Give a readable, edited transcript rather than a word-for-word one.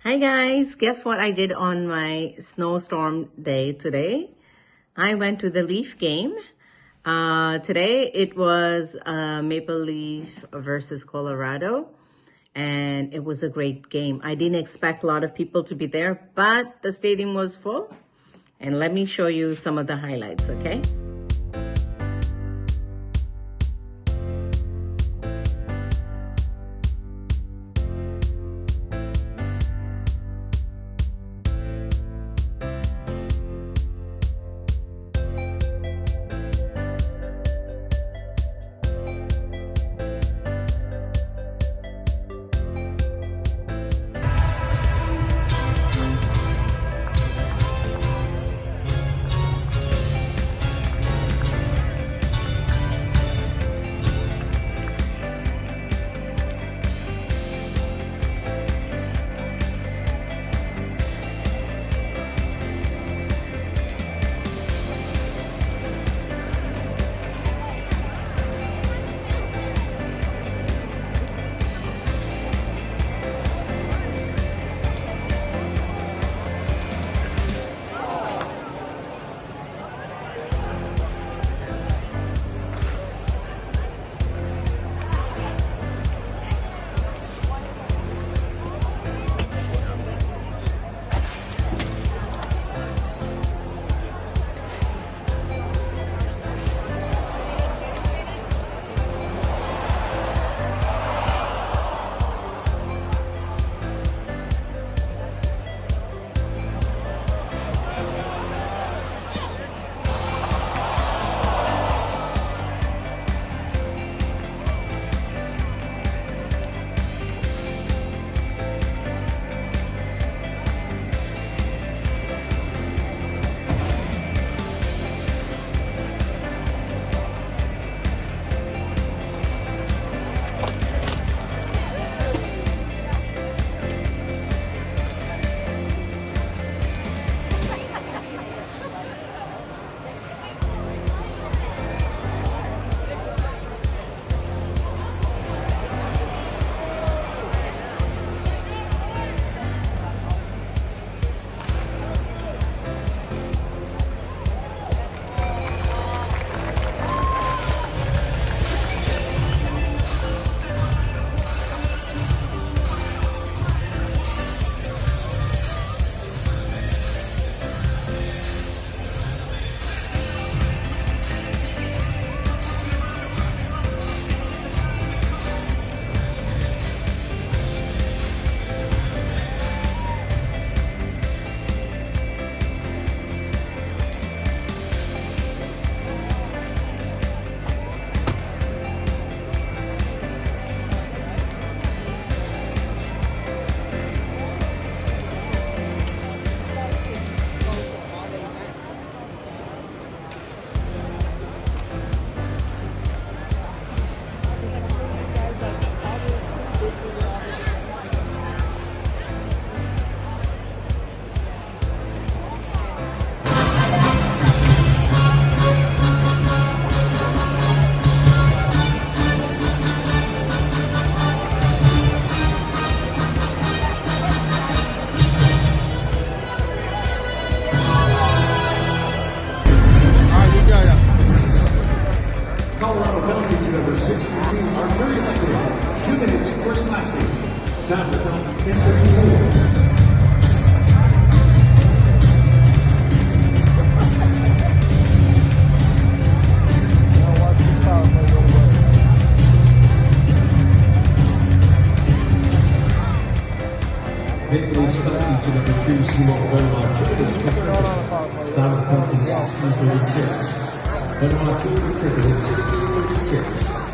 Hi guys, guess what I did on my snowstorm day today? I went to the Leaf game. Today it was Maple Leaf versus Colorado, and it was a great game. I didn't expect a lot of people to be there, but the stadium was full. And let me show you some of the highlights, okay? Colorado penalty to number 62, Arturi Lekkery. 2 minutes for slashing. Time for penalty 10:34. Maple Leafs penalty to number 2, Simon Benoit. 2 minutes for cricket. Time for penalty 16:36. Benoit 2 for cricket at 16:36.